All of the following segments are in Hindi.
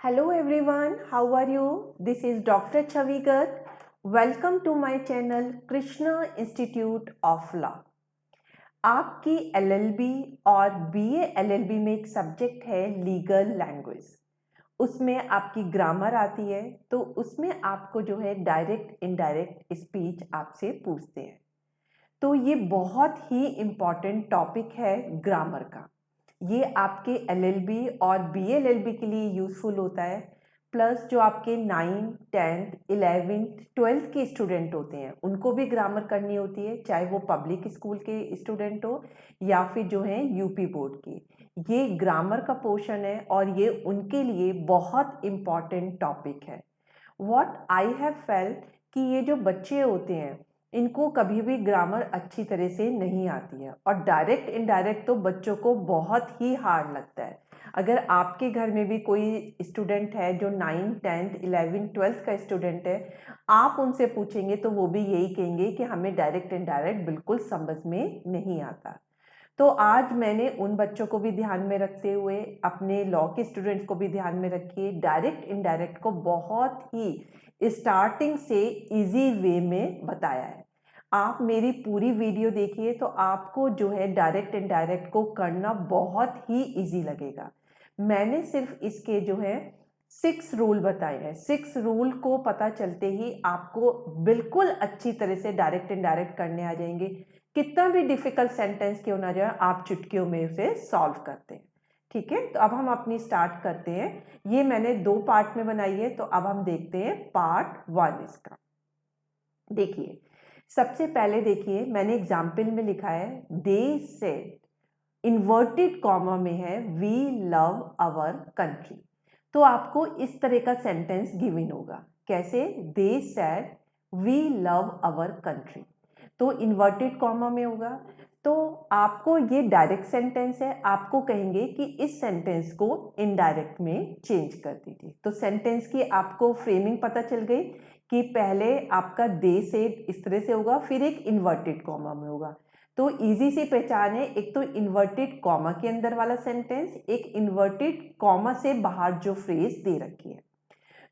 Hello everyone, how are you? This is Dr. Chavigar. Welcome to my channel Krishna Institute of Law. आपकी LLB और BA LLB में एक सब्जेक्ट है लीगल लैंग्वेज। उसमें आपकी ग्रामर आती है, तो उसमें आपको जो है डायरेक्ट इनडायरेक्ट स्पीच आपसे पूछते हैं। तो ये बहुत ही इम्पॉर्टेंट टॉपिक है ग्रामर का। ये आपके LLB और BLLB के लिए यूज़फुल होता है। प्लस जो आपके 9th, 10th, 11th, 12th के स्टूडेंट होते हैं उनको भी ग्रामर करनी होती है, चाहे वो पब्लिक स्कूल के स्टूडेंट हो या फिर जो हैं यूपी बोर्ड के। ये ग्रामर का पोर्शन है और ये उनके लिए बहुत इम्पॉर्टेंट टॉपिक है। व्हाट आई हैव फेल्ट कि ये जो बच्चे होते हैं इनको कभी भी ग्रामर अच्छी तरह से नहीं आती है और डायरेक्ट इनडायरेक्ट तो बच्चों को बहुत ही हार्ड लगता है। अगर आपके घर में भी कोई स्टूडेंट है जो 9th, 10th, 11th, 12th का स्टूडेंट है, आप उनसे पूछेंगे तो वो भी यही कहेंगे कि हमें डायरेक्ट इनडायरेक्ट बिल्कुल समझ में नहीं आता। तो आज मैंने उन बच्चों को भी ध्यान में रखते हुए अपने लॉ के स्टूडेंट्स को भी ध्यान में रखिए डायरेक्ट इनडायरेक्ट को बहुत ही स्टार्टिंग से इजी वे में बताया है। आप मेरी पूरी वीडियो देखिए तो आपको जो है डायरेक्ट इनडायरेक्ट को करना बहुत ही इजी लगेगा। मैंने सिर्फ इसके जो है 6 रूल बताए हैं। 6 रूल को पता चलते ही आपको बिल्कुल अच्छी तरह से डायरेक्ट इनडायरेक्ट करने आ जाएंगे। कितना भी डिफिकल्ट सेंटेंस क्यों ना जाए, आप चुटकियों में उसे सॉल्व करते हैं। ठीक है, तो अब हम अपनी स्टार्ट करते हैं। ये मैंने 2 पार्ट में बनाई है, तो अब हम देखते हैं पार्ट 1 इसका। देखिए, सबसे पहले देखिए मैंने एग्जाम्पल में लिखा है दे सेड, इन्वर्टेड कॉमा में है वी लव आवर कंट्री। तो आपको इस तरह का सेंटेंस गिवन होगा। कैसे? They said we love our country, तो इन्वर्टेड कॉमा में होगा। तो आपको ये डायरेक्ट सेंटेंस है, आपको कहेंगे कि इस सेंटेंस को इनडायरेक्ट में चेंज कर दीजिए। तो सेंटेंस की आपको फ्रेमिंग पता चल गई कि पहले आपका दे सेड इस तरह से होगा, फिर एक इन्वर्टेड कॉमा में होगा। तो इजी सी पहचान है, एक तो इन्वर्टेड कॉमा के अंदर वाला सेंटेंस, एक इन्वर्टेड कॉमा से बाहर जो फ्रेज दे रखी है।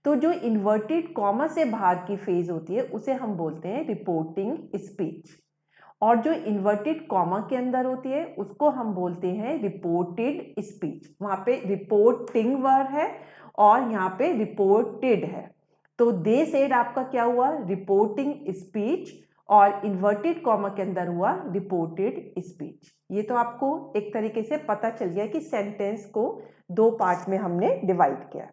तो जो इन्वर्टेड कॉमा से बाहर की फ्रेज होती है उसे हम बोलते हैं रिपोर्टिंग स्पीच, और जो इन्वर्टेड कॉमा के अंदर होती है उसको हम बोलते हैं रिपोर्टेड स्पीच। वहां पे रिपोर्टिंग वर्ड है और यहाँ पे रिपोर्टेड है। तो दे सेड आपका क्या हुआ? रिपोर्टिंग स्पीच, और इन्वर्टेड कॉमा के अंदर हुआ रिपोर्टेड स्पीच। ये तो आपको एक तरीके से पता चल गया कि सेंटेंस को 2 पार्ट में हमने डिवाइड किया।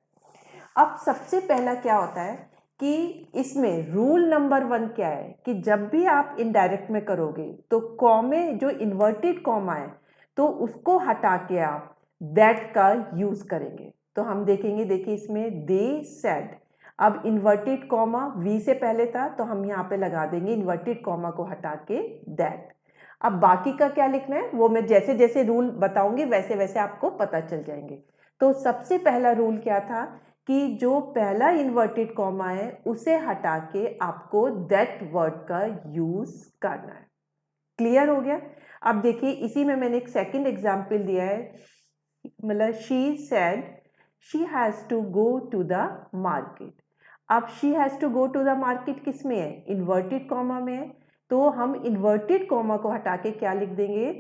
अब सबसे पहला क्या होता है कि इसमें रूल नंबर 1 क्या है कि जब भी आप इनडायरेक्ट में करोगे तो कॉमे जो इन्वर्टेड कॉमा है तो उसको हटा के आप दैट का यूज करेंगे। तो हम देखेंगे, देखिए इसमें दे सेड, अब इन्वर्टेड कॉमा वी से पहले था तो हम यहाँ पे लगा देंगे इन्वर्टेड कॉमा को हटा के दैट। अब बाकी का क्या लिखना है वो मैं जैसे जैसे रूल बताऊंगी वैसे वैसे आपको पता चल जाएंगे। तो सबसे पहला रूल क्या था कि जो पहला इन्वर्टेड कॉमा है उसे हटा के आपको दैट वर्ड का यूज करना है। क्लियर हो गया? अब देखिए इसी में मैंने एक सेकंड एग्जांपल दिया है, मतलब she said she has to go to the market. अब she has to go to the market किस में है? इन्वर्टेड कॉमा में है। तो हम इन्वर्टेड कॉमा को हटा के क्या लिख देंगे?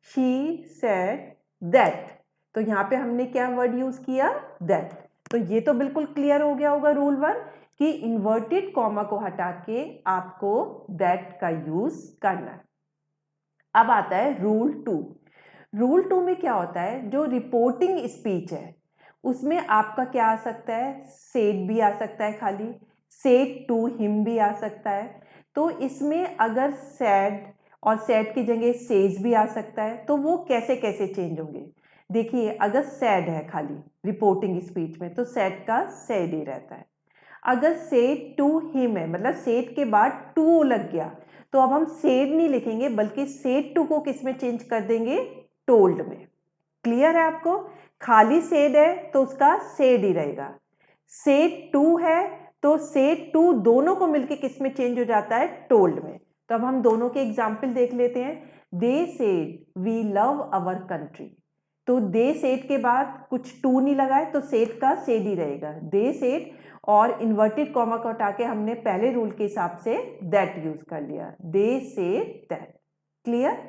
She said that. तो यहाँ पे हमने क्या वर्ड यूज किया? दैट। तो ये तो बिल्कुल क्लियर हो गया होगा रूल 1 कि इन्वर्टेड कॉमा को हटा के आपको दैट का यूज करना है। अब आता है रूल 2। रूल 2 में क्या होता है? जो रिपोर्टिंग स्पीच है उसमें आपका क्या आ सकता है? सेड भी आ सकता है, खाली सेड टू हिम भी आ सकता है। तो इसमें अगर सैड और सैड की जगह सेज भी आ सकता है, तो वो कैसे कैसे चेंज होंगे? देखिए, अगर सैड है खाली रिपोर्टिंग स्पीच में तो सैड का सैड ही रहता है। अगर सेड टू हिम है, मतलब सेड के बाद टू लग गया, तो अब हम सेड नहीं लिखेंगे बल्कि सेड टू को किस में चेंज कर देंगे? टोल्ड में। क्लियर है आपको? खाली सेड है तो उसका सेड ही रहेगा, सेड टू है तो सेड टू दोनों को मिलके किस में चेंज हो जाता है? टोल्ड में। तो अब हम दोनों के एग्जाम्पल देख लेते हैं। They said we love our country. तो दे सेड के बाद कुछ टू नहीं लगा है तो सेड का सेड ही रहेगा, दे सेड, और इन्वर्टेड कॉमा को हटा के हमने पहले रूल के हिसाब से दैट यूज कर लिया, दे सेड दैट। क्लियर।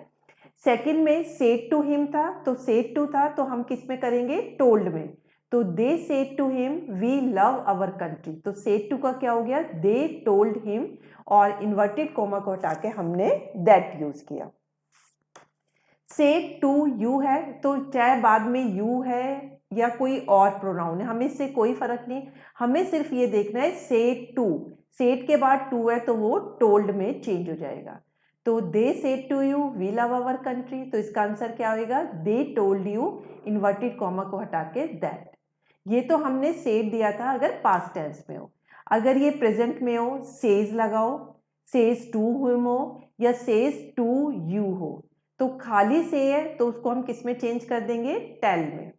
सेकंड में सेड टू हिम था, तो सेड टू था तो हम किस में करेंगे, टोल्ड में, तो they said to him we love our country, तो सेड टू का क्या हो गया, दे टोल्ड हिम, और इन्वर्टेड कॉमा को हटा के हमने दैट यूज किया। सेड टू यू है, तो चाहे बाद में यू है या कोई और प्रोनाउन है, हमें इससे कोई फर्क नहीं, हमें सिर्फ ये देखना है सेड टू, सेड के बाद टू है तो वो टोल्ड में चेंज हो जाएगा। तो they said to you we love our country, तो इसका आंसर क्या होगा, they told you, inverted comma को हटा के दैट। ये तो हमने सेड दिया था अगर पास्ट टेंस में हो। अगर ये प्रेजेंट में हो, सेज लगाओ, सेज टू हिम हो या सेज टू यू हो, तो खाली से है तो उसको हम किस में चेंज कर देंगे, टेल में।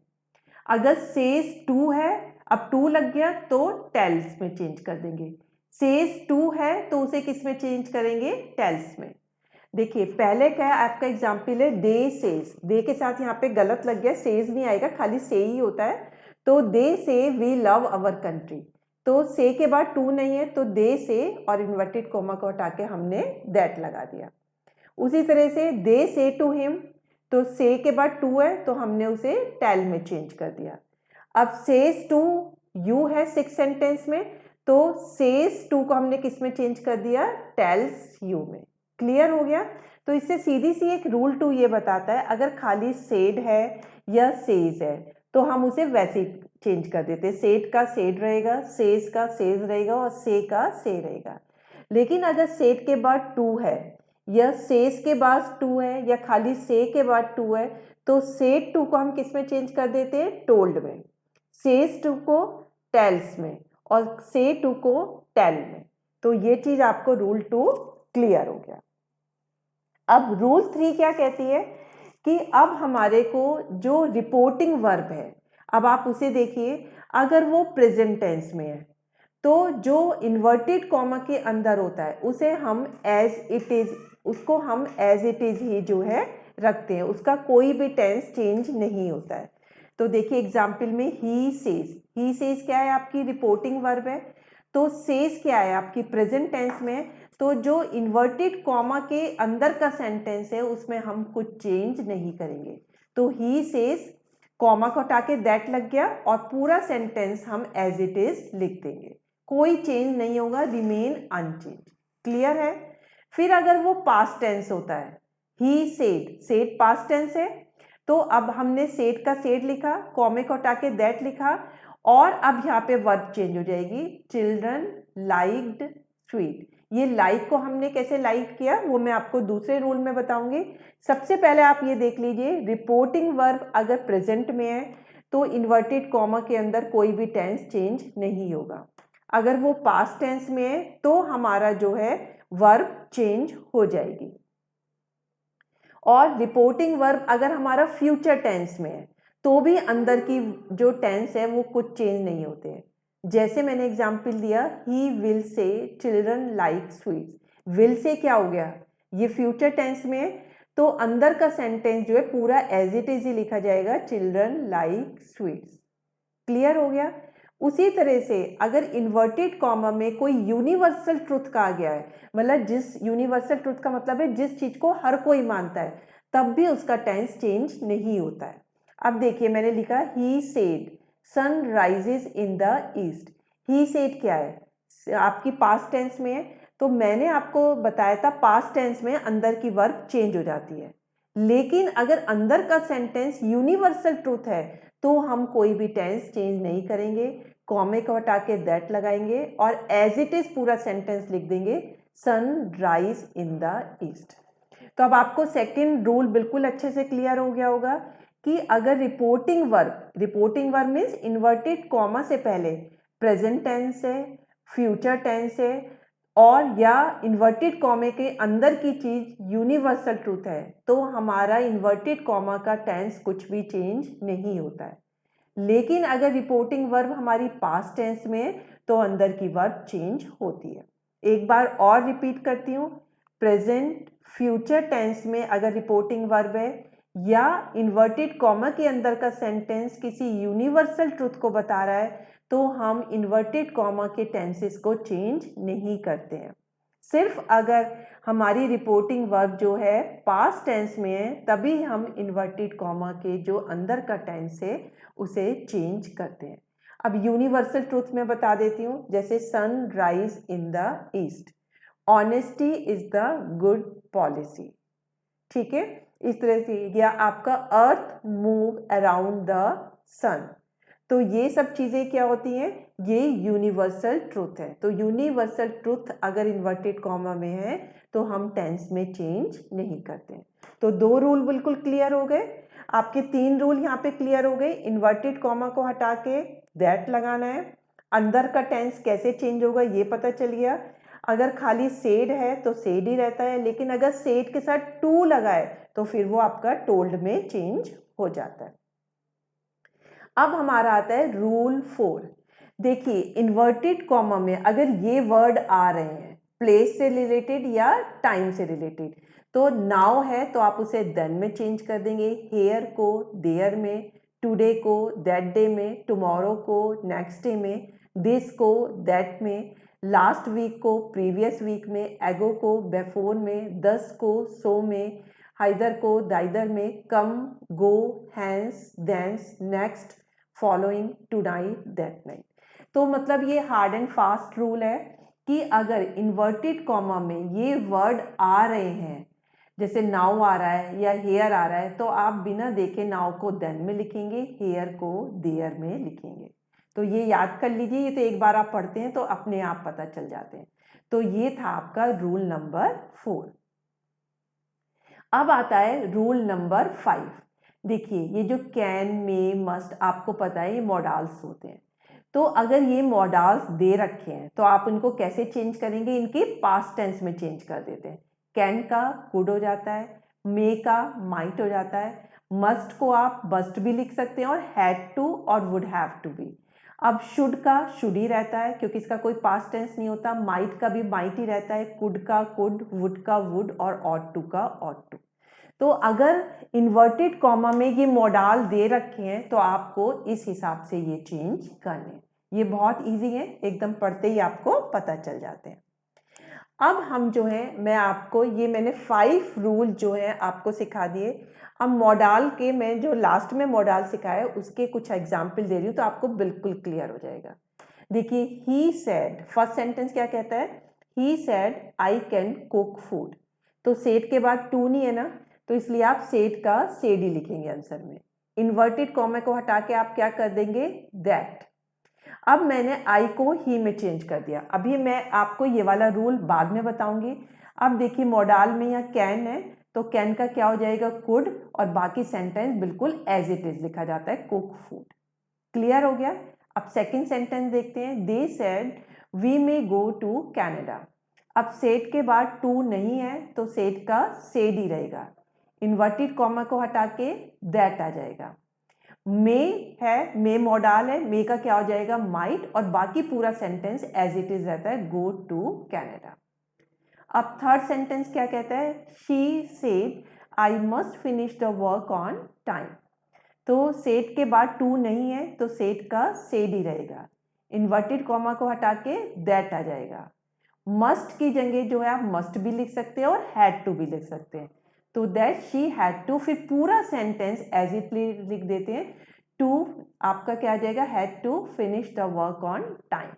अगर सेज टू है, अब टू लग गया तो टेल्स में चेंज कर देंगे, सेज टू है तो उसे किस में चेंज करेंगे, टेल्स में। देखिए पहले क्या है, आपका एग्जाम्पल है दे सेज, दे के साथ यहाँ पे गलत लग गया, सेज नहीं आएगा, खाली से ही होता है, तो दे से वी लव आवर कंट्री, तो से के बाद टू नहीं है तो दे से और इन्वर्टेड कॉमा को हटा के हमने दैट लगा दिया। उसी तरह से दे से टू हिम, तो से के बाद टू है तो हमने उसे टेल में चेंज कर दिया। अब सेज टू यू है सिक्स सेंटेंस में, तो सेज टू को हमने किस में चेंज कर दिया, टेल्स यू में। क्लियर हो गया। तो इससे सीधी सी एक रूल टू ये बताता है, अगर खाली सेड है या सेज है तो हम उसे वैसे ही चेंज कर देते, सेड का सेड रहेगा, सेज का सेज रहेगा और से का से रहेगा। लेकिन अगर सेड के बाद टू है या सेज के बाद टू है या खाली से के बाद टू है, तो सेड टू को हम किस में चेंज कर देते हैं, टोल्ड में, सेज टू को टेल्स में और से टू को टेल में। तो ये चीज आपको रूल टू क्लियर हो गया। अब रूल थ्री क्या कहती है कि अब हमारे को जो रिपोर्टिंग वर्ब है, अब आप उसे देखिए, अगर वो प्रेजेंट टेंस में है तो जो इन्वर्टेड कॉमा के अंदर होता है उसे हम एज इट इज, उसको हम एज इट इज ही जो है रखते हैं, उसका कोई भी टेंस चेंज नहीं होता है। तो देखिए एग्जाम्पल में ही सेज क्या है, आपकी रिपोर्टिंग वर्ब है, तो सेज क्या है, आपकी प्रेजेंट टेंस में, तो जो इन्वर्टेड कॉमा के अंदर का सेंटेंस है उसमें हम कुछ चेंज नहीं करेंगे, तो ही सेज कॉमा को हटा के दैट लग गया और पूरा सेंटेंस हम एज इट इज लिख देंगे, कोई चेंज नहीं होगा, रिमेन अनचेंज। क्लियर है। फिर अगर वो पास्ट टेंस होता है, ही सेड पास्ट टेंस है, तो अब हमने सेड का सेड लिखा, कॉमे को हटा के दैट लिखा, और अब यहाँ पे वर्ब चेंज हो जाएगी, चिल्ड्रन लाइक्ड स्वीट। ये लाइक को हमने कैसे लाइक किया वो मैं आपको दूसरे रूल में बताऊंगी। सबसे पहले आप ये देख लीजिए, रिपोर्टिंग वर्ब अगर प्रेजेंट में है तो इन्वर्टेड कॉमा के अंदर कोई भी टेंस चेंज नहीं होगा, अगर वो पास्ट टेंस में है तो हमारा जो है वर्ब चेंज हो जाएगी, और रिपोर्टिंग वर्ब अगर हमारा फ्यूचर टेंस में है तो भी अंदर की जो टेंस है वो कुछ चेंज नहीं होते हैं। जैसे मैंने एग्जाम्पल दिया, he will say children like sweets, will say क्या हो गया, ये फ्यूचर टेंस में है तो अंदर का सेंटेंस जो है पूरा एज इट इज ही लिखा जाएगा, चिल्ड्रन लाइक स्वीट्स। क्लियर हो गया। उसी तरह से अगर इन्वर्टेड कॉमा में कोई यूनिवर्सल ट्रुथ कहा गया है, मतलब जिस यूनिवर्सल ट्रुथ का मतलब है जिस चीज को हर कोई मानता है, तब भी उसका टेंस चेंज नहीं होता है। अब देखिए मैंने लिखा he said sun rises in the east, he said क्या है, आपकी पास्ट टेंस में है, तो मैंने आपको बताया था पास्ट टेंस में अंदर की वर्ब चेंज हो जाती है, लेकिन अगर अंदर का सेंटेंस यूनिवर्सल ट्रुथ है तो हम कोई भी टेंस चेंज नहीं करेंगे, कॉमे को हटा के दैट लगाएंगे और एज इट इज पूरा सेंटेंस लिख देंगे, sun rise in the east. तो अब आपको सेकंड रूल बिल्कुल अच्छे से क्लियर हो गया होगा कि अगर reporting verb means inverted comma से पहले प्रेजेंट टेंस है, फ्यूचर टेंस है, और या इन्वर्टेड कॉमे के अंदर की चीज यूनिवर्सल ट्रूथ है, तो हमारा इन्वर्टेड कॉमा का टेंस कुछ भी चेंज नहीं होता है। लेकिन अगर रिपोर्टिंग वर्ब हमारी पास्ट टेंस में है तो अंदर की वर्ब चेंज होती है। एक बार और रिपीट करती हूँ, प्रेजेंट फ्यूचर टेंस में अगर रिपोर्टिंग वर्ब है या इन्वर्टेड कॉमा के अंदर का सेंटेंस किसी यूनिवर्सल ट्रुथ को बता रहा है तो हम इन्वर्टेड कॉमा के टेंसेस को चेंज नहीं करते हैं। सिर्फ अगर हमारी रिपोर्टिंग वर्ब जो है पास्ट टेंस में है तभी हम इन्वर्टेड कॉमा के जो अंदर का टेंस है उसे चेंज करते हैं। अब यूनिवर्सल ट्रुथ में बता देती हूँ, जैसे sun rise in the east, honesty is the good policy, ठीक है, इस तरह से। या आपका earth move around the sun, तो ये सब चीज़ें क्या होती हैं, ये यूनिवर्सल ट्रुथ है। तो यूनिवर्सल ट्रुथ अगर इन्वर्टेड कॉमा में है तो हम टेंस में चेंज नहीं करते। तो 2 रूल बिल्कुल क्लियर हो गए, आपके 3 रूल यहाँ पे क्लियर हो गए। इन्वर्टेड कॉमा को हटा के दैट लगाना है, अंदर का टेंस कैसे चेंज होगा ये पता चल गया। अगर खाली सेड है तो सेड ही रहता है, लेकिन अगर सेड के साथ टू लगाए तो फिर वो आपका टोल्ड में चेंज हो जाता है। अब हमारा आता है रूल 4। देखिए इन्वर्टेड कॉमा में अगर ये वर्ड आ रहे हैं प्लेस से रिलेटेड या टाइम से रिलेटेड, तो नाउ है तो आप उसे देन में चेंज कर देंगे, हेयर को देयर में, टुडे को दैट डे में, टुमारो को नेक्स्ट डे में, दिस को दैट में, लास्ट वीक को प्रीवियस वीक में, एगो को बिफोर में, दस को सो में, हाइदर को दाइदर में, come go hence thence next following tonight that night. तो मतलब ये हार्ड एंड फास्ट रूल है कि अगर इन्वर्टेड कॉमा में ये वर्ड आ रहे हैं, जैसे नाउ आ रहा है या हेयर आ रहा है, तो आप बिना देखे नाउ को देन में लिखेंगे, हेयर को देयर में लिखेंगे। तो ये याद कर लीजिए, ये तो एक बार आप पढ़ते हैं तो अपने आप पता चल जाते हैं। तो ये था आपका रूल नंबर 4। अब आता है रूल नंबर 5। देखिए ये जो कैन में मस्ट आपको पता है ये मॉडल्स होते हैं, तो अगर ये मॉडल्स दे रखे हैं तो आप इनको कैसे चेंज करेंगे, इनके पास्ट टेंस में चेंज कर देते हैं। कैन का कुड हो जाता है, मे का माइट हो जाता है, मस्ट को आप मस्ट भी लिख सकते हैं और हैड टू और वुड हैव टू भी। अब शुड का शुड ही रहता है क्योंकि इसका कोई पास्ट टेंस नहीं होता, माइट का भी माइट ही रहता है, कुड का कुड, वुड का वुड और ऑट टू का ऑट टू। तो अगर इन्वर्टेड कॉमा में ये मॉडल दे रखे हैं तो आपको इस हिसाब से ये चेंज करने। ये बहुत इजी है, एकदम पढ़ते ही आपको पता चल जाते हैं। अब हम जो है मैं आपको ये मैंने 5 रूल जो है आपको सिखा दिए। अब मॉडल के मैं जो लास्ट में मॉडल सिखाया उसके कुछ एग्जाम्पल दे रही हूँ तो आपको बिल्कुल क्लियर हो जाएगा। देखिए ही सेड, फर्स्ट सेंटेंस क्या कहता है, he said I can cook food. तो सेड के बाद टू नहीं है ना, तो इसलिए आप सेड का सेड ही लिखेंगे आंसर में। इन्वर्टेड कॉमा को हटा के आप क्या कर देंगे, दैट। अब मैंने आई को ही में चेंज कर दिया, अभी मैं आपको ये वाला रूल बाद में बताऊंगी। अब देखिए मॉडल में यहाँ कैन है तो कैन का क्या हो जाएगा, कुड, और बाकी सेंटेंस बिल्कुल एज इट इज लिखा जाता है, कुक फूड। क्लियर हो गया। अब सेकंड सेंटेंस देखते हैं, they said we may go to Canada. अब सेड के बाद टू नहीं है तो सेड का सेड ही रहेगा, इन्वर्टेड कॉमा को हटा के दैट आ जाएगा। मे है, मे मॉडल है, मे का क्या हो जाएगा, माइट, और बाकी पूरा सेंटेंस एज इट इज रहता है, गो टू कनाडा। अब थर्ड सेंटेंस क्या कहता है, she said I must finish the work on time. तो सेड के बाद टू नहीं है तो सेड का सेड ही रहेगा, इन्वर्टेड कॉमा को हटा के दैट आ जाएगा। मस्ट की जगह जो है आप मस्ट भी लिख सकते हैं और हैड टू भी लिख सकते हैं। तो दैट शी हैड टू, फिर पूरा सेंटेंस एज इट लिख देते हैं, टू आपका क्या आ जाएगा, had to finish the work on time.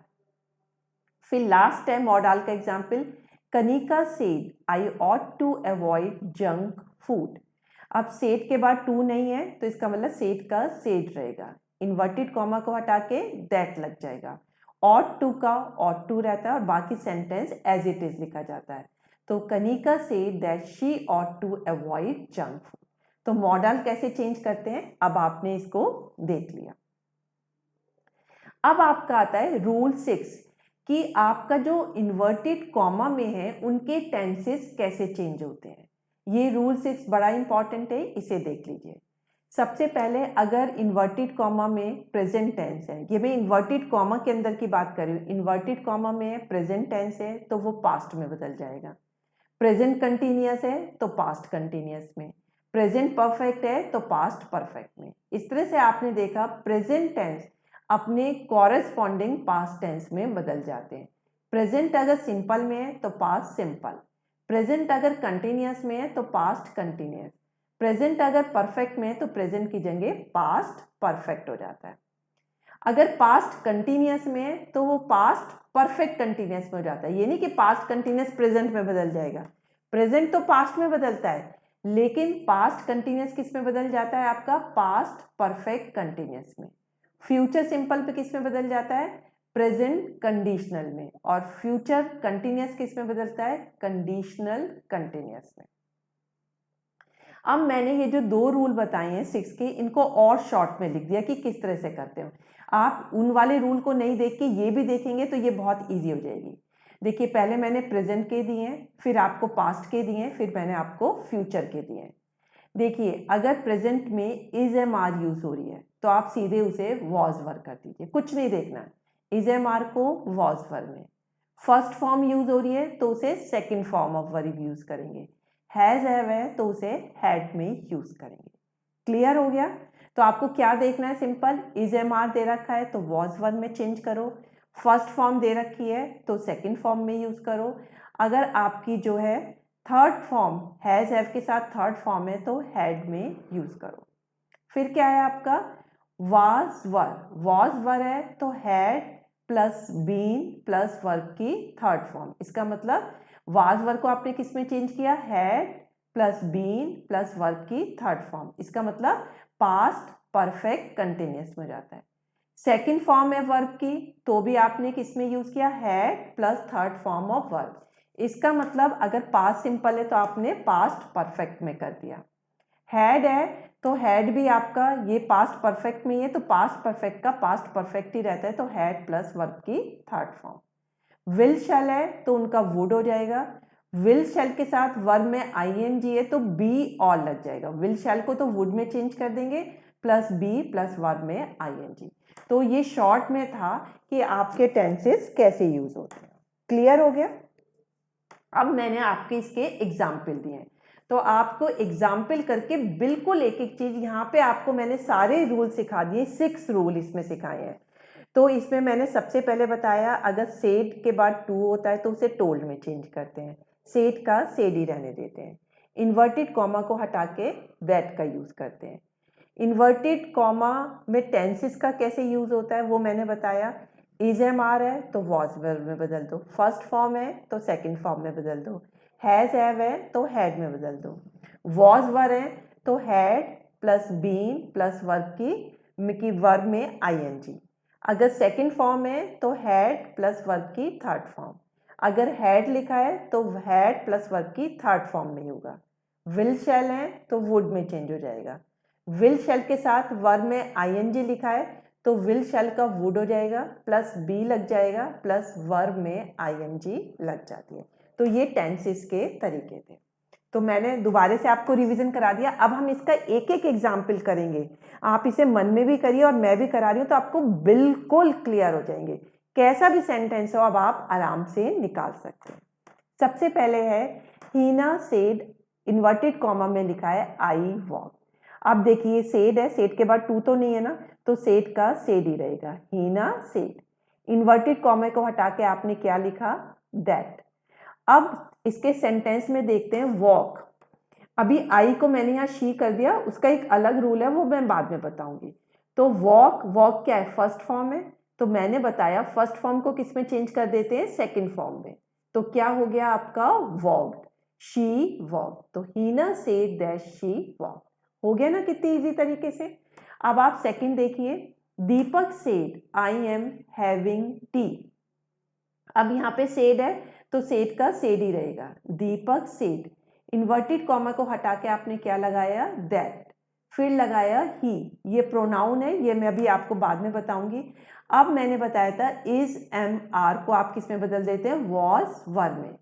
फिर लास्ट है मॉडल का example, Kanika said I ought to avoid junk food. अब सेड के बाद टू नहीं है तो इसका मतलब सेड का सेड रहेगा, इन्वर्टेड कॉमा को हटा के दैट लग जाएगा। ऑट टू का ऑट टू रहता है और बाकी सेंटेंस एज इट इज लिखा जाता है। तो Kanika said that she ought to avoid junk food. तो मॉडल कैसे चेंज करते हैं अब आपने इसको देख लिया। अब आपका आता है रूल 6 कि आपका जो इन्वर्टेड कॉमा में है उनके टेंसेस कैसे चेंज होते हैं। ये रूल 6 बड़ा इंपॉर्टेंट है, इसे देख लीजिए। सबसे पहले अगर इन्वर्टेड कॉमा में प्रेजेंट टेंस है, ये मैं इन्वर्टेड कॉमा के अंदर की बात कर रही हूँ, इन्वर्टेड कॉमा में प्रेजेंट टेंस है तो वो पास्ट में बदल जाएगा। प्रेजेंट कंटिन्यूअस है तो पास्ट कंटिन्यूअस में, प्रेजेंट परफेक्ट है तो पास्ट परफेक्ट में। इस तरह से आपने देखा प्रेजेंट टेंस अपने कॉरेस्पॉन्डिंग पास्ट टेंस में बदल जाते हैं। प्रेजेंट अगर सिंपल में है तो पास्ट सिंपल, प्रेजेंट अगर कंटिन्यूअस में है तो पास्ट कंटिन्यूअस, प्रेजेंट अगर परफेक्ट में है तो प्रेजेंट की जगह पास्ट परफेक्ट हो जाता है। अगर पास्ट कंटिन्यूअस में है तो वो पास्ट परफेक्ट कंटिन्यूअस में हो जाता है। ये नहीं कि पास्ट कंटिन्यूअस प्रेजेंट में बदल जाएगा, प्रेजेंट तो पास्ट में बदलता है, लेकिन पास्ट कंटिन्यूअस किस में बदल जाता है आपका, पास्ट परफेक्ट कंटिन्यूअस में। फ्यूचर सिंपल पे किस में बदल जाता है, प्रेजेंट कंडीशनल में, और फ्यूचर कंटिन्यूअस किस में बदलता है, कंडीशनल कंटिन्यूअस में। अब मैंने ये जो 2 रूल बताए हैं 6 के, इनको और शॉर्ट में लिख दिया कि किस तरह से करते हो। आप उन वाले रूल को नहीं देख के ये भी देखेंगे तो ये बहुत ईजी हो जाएगी। देखिए पहले मैंने प्रेजेंट के दिए हैं, फिर आपको पास्ट के दिए हैं, फिर मैंने आपको फ्यूचर के दिए हैं। देखिए अगर प्रेजेंट में इज एम आर यूज हो रही है तो आप सीधे उसे वॉज वर कर दीजिए, कुछ नहीं देखना। इज एम आर को वॉज वर में, फर्स्ट फॉर्म यूज हो रही है तो उसे second form of verb use करेंगे, हैज हैव है तो उसे हैड में यूज करेंगे। क्लियर हो गया? तो आपको क्या देखना है, सिंपल, इज एम आर दे रखा है तो वॉज वन में चेंज करो, फर्स्ट फॉर्म दे रखी है तो सेकंड फॉर्म में यूज करो। अगर आपकी जो है थर्ड फॉर्म हैज हैव के साथ थर्ड फॉर्म है तो हैड में यूज करो। फिर क्या है आपका, वाज वर, वाज वर है तो had plus been plus verb की थर्ड फॉर्म। इसका मतलब वाज वर्ब को आपने किस में चेंज किया, had plus been plus verb की थर्ड फॉर्म। इसका मतलब पास्ट परफेक्ट कंटिन्यूअस में जाता है। सेकंड फॉर्म है वर्ब की तो भी आपने किस में यूज किया, had plus third form of verb. इसका मतलब अगर पास्ट सिंपल है तो आपने पास्ट परफेक्ट में कर दिया। हैड है तो हैड भी आपका ये पास्ट परफेक्ट में ही है तो पास्ट परफेक्ट का पास्ट परफेक्ट ही रहता है तो हैड प्लस वर्ब की थर्ड फॉर्म। विल शैल है तो उनका वुड हो जाएगा, विल शैल के साथ वर्ब में आईएनजी है तो बी और लग जाएगा, विल शैल को तो वुड में चेंज कर देंगे प्लस बी प्लस वर्ब में आईएनजी। तो ये शॉर्ट में था कि आपके टेंसेस कैसे यूज होते हैं। क्लियर हो गया? अब मैंने आपके इसके एग्जाम्पल दिए हैं तो आपको एग्जाम्पल करके बिल्कुल एक एक चीज, यहाँ पे आपको मैंने सारे रूल सिखा दिए, 6 रूल इसमें सिखाए हैं। तो इसमें मैंने सबसे पहले बताया अगर सेड के बाद टू होता है तो उसे टोल्ड में चेंज करते हैं, सेड का सेड ही रहने देते हैं। इन्वर्टेड कॉमा को हटा के दैट का यूज करते हैं। इन्वर्टेड कॉमा में टेंसेस का कैसे यूज होता है वो मैंने बताया। इज एम आर है तो वॉज वर्ब में बदल दो, फर्स्ट फॉर्म है तो सेकंड फॉर्म में बदल दो, हैज हैव है तो हैड में बदल दो, वॉज वर है तो had plus been plus verb की वर्ब में आईएनजी। अगर सेकंड फॉर्म है तो हैड प्लस वर्ब की थर्ड फॉर्म, अगर हैड लिखा है तो हैड प्लस वर्ब की थर्ड फॉर्म में होगा। विल शैल है तो वुड में चेंज हो जाएगा, विल शैल के साथ वर्ब में आईएनजी लिखा है तो विल शैल का वुड हो जाएगा प्लस बी लग जाएगा प्लस वर्ब में आईएनजी लग जाती है। तो ये टेंसेस के तरीके थे। तो मैंने दोबारा से आपको रिवीजन करा दिया। अब हम इसका एक एक एग्जाम्पल करेंगे, आप इसे मन में भी करिए और मैं भी करा रही हूँ तो आपको बिल्कुल क्लियर हो जाएंगे। कैसा भी सेंटेंस हो अब आप आराम से निकाल सकते हैं। सबसे पहले है हीना सेड, इन्वर्टेड कॉमा में लिखा है आई वॉक। अब देखिए सेड है, सेड के बाद टू तो नहीं है ना, तो सेड का सेड ही रहेगा, हीना सेड। इन्वर्टेड कॉमा को हटा के आपने क्या लिखा, दैट। अब इसके सेंटेंस में देखते हैं वॉक। अभी आई को मैंने यहाँ शी कर दिया, उसका एक अलग रूल है वो मैं बाद में बताऊंगी। तो वॉक, वॉक क्या है, फर्स्ट फॉर्म है तो मैंने बताया फर्स्ट फॉर्म को किस में चेंज कर देते हैं, सेकंड फॉर्म में। तो क्या हो गया आपका, वॉक्ड, शी वॉक। तो हीना सेड दैट शी वॉक। हो गया ना कितनी इजी तरीके से। अब आप सेकंड देखिए, Deepak said I am having tea. अब यहाँ पे सेड है तो सेड का सेड ही रहेगा, दीपक सेड। इन्वर्टेड कॉमा को हटा के आपने क्या लगाया, दैट, फिर लगाया ही। ये प्रोनाउन है, ये मैं अभी आपको बाद में बताऊंगी। अब मैंने बताया था इज एम आर को आप किस में बदल देते हैं, वॉज वर्ब में।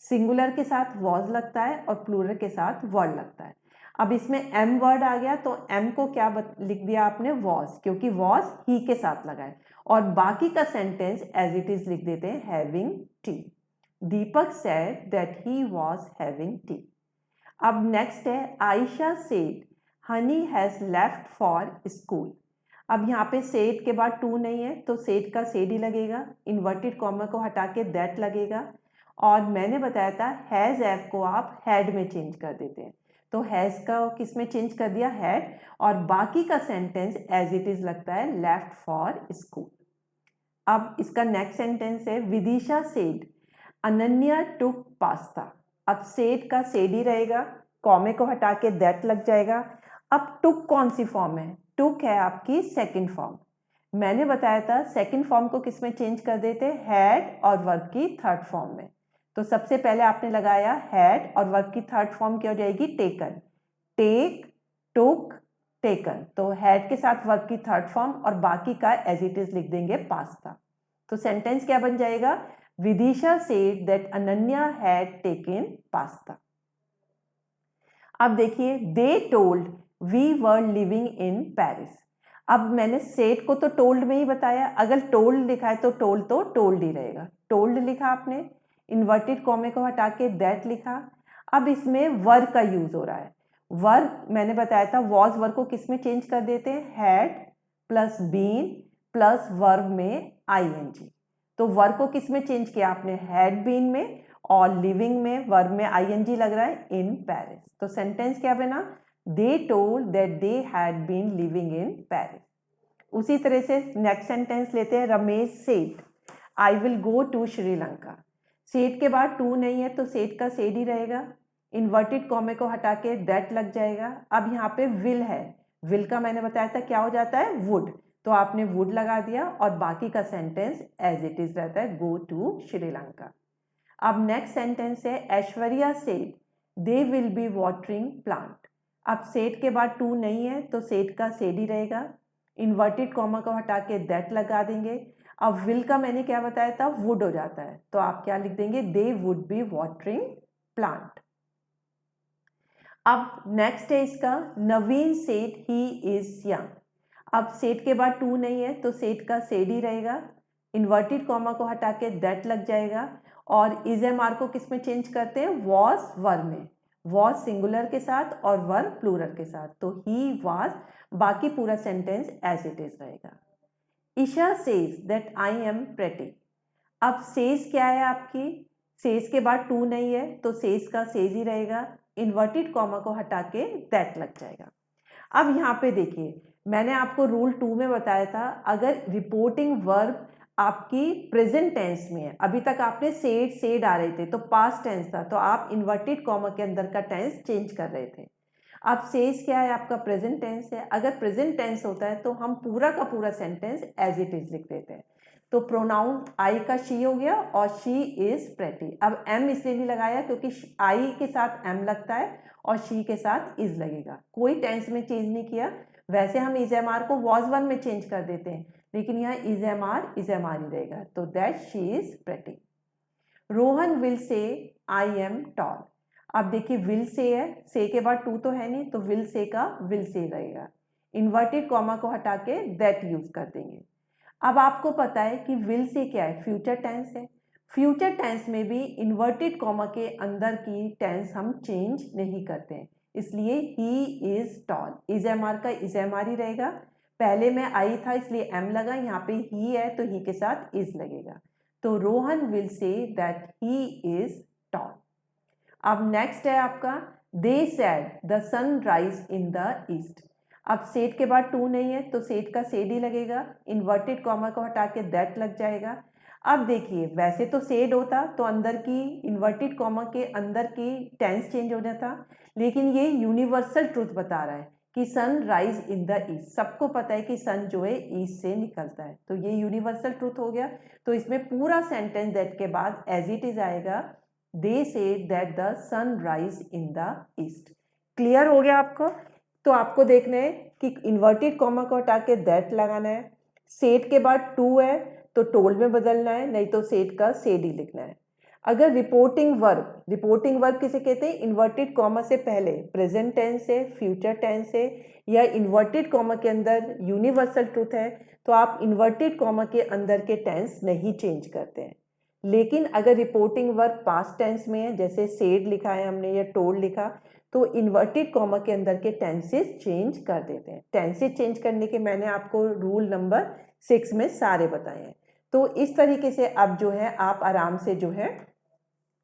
सिंगुलर के साथ वॉज लगता है और प्लूरल के साथ वर्ड लगता है। अब इसमें एम वर्ड आ गया तो एम को क्या लिख दिया आपने, वॉज, क्योंकि वॉज ही के साथ लगा है। और बाकी का सेंटेंस एज इट इज लिख देते हैं having T. Deepak said that he was having tea. अब नेक्स्ट है Ayesha said Honey has left for school. अब यहाँ पे सेड के बाद टू नहीं है तो सेड का सेड ही लगेगा, इन्वर्टेड कॉमा को हटा के दैट लगेगा। और मैंने बताया था हैज़ एफ को आप हैड में चेंज कर देते हैं, तो हैज़ का किस में चेंज कर दिया, हैड, और बाकी का सेंटेंस एज इट इज लगता है लेफ्ट फॉर स्कूल। अब इसका नेक्स्ट सेंटेंस है विदिशा सेड अनन्या टुक पास्ता। अब सेड का सेड ही रहेगा, कॉमे को हटा के दैट लग जाएगा। अब टुक कौन सी फॉर्म है, टुक है आपकी सेकंड फॉर्म। मैंने बताया था सेकंड फॉर्म को किस में चेंज कर देते, हैड और वर्ब की थर्ड फॉर्म में। तो सबसे पहले आपने लगाया हैड और वर्ब की थर्ड फॉर्म क्या हो जाएगी, टेकन, टेक, टुक, टेकन। तो हैड के साथ वर्ब की थर्ड फॉर्म और बाकी का एज इट इज लिख देंगे पास्ता। तो सेंटेंस क्या बन जाएगा, Vidisha said that Ananya had taken pasta. अब देखिए they told we were living in Paris. अब मैंने सेड को तो टोल्ड में ही बताया, अगर टोल्ड लिखा है तो टोल्ड ही रहेगा। टोल्ड लिखा आपने, इन्वर्टेड कॉमे को हटा के दैट लिखा। अब इसमें वर का यूज हो रहा है। वर मैंने बताया था वॉज वर को किस में चेंज कर देते हैं, had plus been plus verb में आईएनजी। तो वर को किस में चेंज किया आपने, हैड बीन में, और लिविंग में वर्ब में आईएनजी लग रहा है इन पेरिस। तो सेंटेंस क्या बना, they told that they had been living in Paris. उसी तरह से नेक्स्ट सेंटेंस लेते हैं, Ramesh said I will go to Sri Lanka. Said के बाद टू नहीं है तो सेड का सेड ही रहेगा, इन्वर्टेड कॉमे को हटा के दैट लग जाएगा। अब यहाँ पे विल है, विल का मैंने बताया था क्या हो जाता है, वुड, तो आपने वुड लगा दिया और बाकी का सेंटेंस एज इट इज रहता है गो टू श्रीलंका। अब नेक्स्ट सेंटेंस है Aishwarya said they will be watering plant. अब सेड के बाद टू नहीं है तो सेड का सेड ही रहेगा, इन्वर्टेड कॉमा को हटा के दैट लगा देंगे। अब विल का मैंने क्या बताया था, वुड हो जाता है, तो आप क्या लिख देंगे, they would be watering plant. अब नेक्स्ट है इसका, नवीन सेड ही इज यंग। अब सेड के बाद टू नहीं है तो सेड का सेड ही रहेगा, इन्वर्टेड कॉमा को हटा के दैट लग जाएगा। और इज एम आर को किस में चेंज करते हैं, वॉज वर्ब में, वॉज सिंगुलर के साथ और वर्ब प्लूरल के साथ, तो ही वॉज, बाकी पूरा सेंटेंस एज इट इज रहेगा। Isha says that I am pretty. अब सेज क्या है आपकी, सेज के बाद टू नहीं है तो सेज का सेज ही रहेगा, इन्वर्टेड कॉमा को हटा के दैट लग जाएगा। अब यहाँ पे देखिए मैंने आपको रूल 2 में बताया था, अगर रिपोर्टिंग वर्ब आपकी प्रेजेंट टेंस में है, अभी तक आपने सेड आ रहे थे तो पास्ट टेंस था, तो आप इन्वर्टेड कॉमा के अंदर का टेंस चेंज कर रहे थे। अब सेज क्या है आपका, प्रेजेंट टेंस है, अगर प्रेजेंट टेंस होता है तो हम पूरा का पूरा सेंटेंस एज इट इज लिख देते हैं। तो प्रोनाउन आई का शी हो गया और शी इज प्रेटी। अब एम इसलिए नहीं लगाया क्योंकि आई के साथ एम लगता है और शी के साथ इज लगेगा, कोई टेंस में चेंज नहीं किया। वैसे हम इज एम आर को वॉज वन में चेंज कर देते हैं, लेकिन यहाँ इज एम आर ही रहेगा, तो that she is pretty. Rohan will से आई एम टॉल। अब देखिए विल से है, से के बाद टू तो है नहीं तो विल से का विल से रहेगा, इन्वर्टेड कॉमा को हटा के दैट यूज कर देंगे। अब आपको पता है कि विल से क्या है, फ्यूचर टेंस है, फ्यूचर टेंस में भी इन्वर्टेड कॉमा के अंदर की टेंस हम चेंज नहीं करते हैं, इसलिए he is tall, is am are का इज एम आर ही रहेगा, पहले में आई था इसलिए एम लगा, यहाँ पे ही है तो ही के साथ इज लगेगा, तो Rohan will say that he is tall. अब नेक्स्ट है आपका, they said the sun rise in the east. अब सेड के बाद टू नहीं है तो सेड का सेड ही लगेगा, इन्वर्टेड कॉमा को हटा के दैट लग जाएगा। अब देखिए वैसे तो सेड होता तो अंदर की इन्वर्टेड कॉमा के अंदर की टेंस चेंज हो जाता, लेकिन ये यूनिवर्सल ट्रूथ बता रहा है कि sun rise in the east, सबको पता है कि सन जो है ईस्ट से निकलता है, तो ये यूनिवर्सल ट्रूथ हो गया। तो इसमें पूरा सेंटेंस दैट के बाद एज इट इज आएगा, they said that the sun rise in the east. Clear हो गया आपको? तो आपको देखना है कि इन्वर्टेड कॉमा को हटा के दैट लगाना है, सेड के बाद टू है तो टोल्ड में बदलना है, नहीं तो सेड का सेड ही लिखना है। अगर रिपोर्टिंग वर्ब किसे कहते हैं, इन्वर्टेड कॉमा से पहले प्रेजेंट टेंस है, फ्यूचर टेंस है, या इन्वर्टेड कॉमा के अंदर यूनिवर्सल ट्रूथ है, तो आप इन्वर्टेड कॉमा के अंदर के टेंस नहीं चेंज करते हैं। लेकिन अगर रिपोर्टिंग वर्ब पास्ट टेंस में है, जैसे सेड लिखा है हमने या टोल्ड लिखा, तो इन्वर्टेड कॉमा के अंदर के टेंसेस चेंज कर देते हैं। टेंसेस चेंज करने के मैंने आपको रूल नंबर 6 में सारे बताए हैं। तो इस तरीके से अब जो है आप आराम से जो है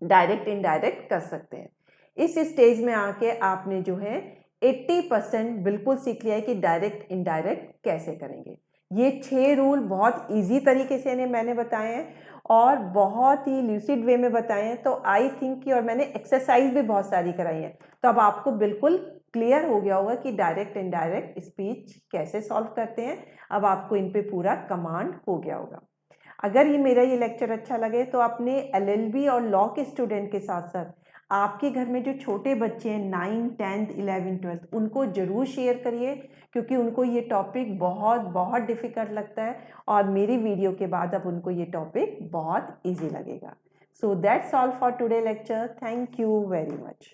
डायरेक्ट इनडायरेक्ट कर सकते हैं। इस स्टेज में आके आपने जो है 80% बिल्कुल सीख लिया है कि डायरेक्ट इनडायरेक्ट कैसे करेंगे। ये 6 रूल बहुत इजी तरीके से मैंने बताए हैं और बहुत ही ल्यूसिड वे में बताए हैं। तो आई थिंक कि और मैंने एक्सरसाइज भी बहुत सारी कराई है, तो अब आपको बिल्कुल क्लियर हो गया होगा कि डायरेक्ट इनडायरेक्ट स्पीच कैसे सॉल्व करते हैं। अब आपको इन पे पूरा कमांड हो गया होगा। अगर मेरा ये लेक्चर अच्छा लगे तो अपने LLB और लॉ के स्टूडेंट के साथ साथ आपके घर में जो छोटे बच्चे हैं 9, 10th, 11, 12 उनको ज़रूर शेयर करिए, क्योंकि उनको ये टॉपिक बहुत बहुत डिफ़िकल्ट लगता है और मेरी वीडियो के बाद अब उनको ये टॉपिक बहुत ईजी लगेगा। So that's all for today lecture. Thank you very much.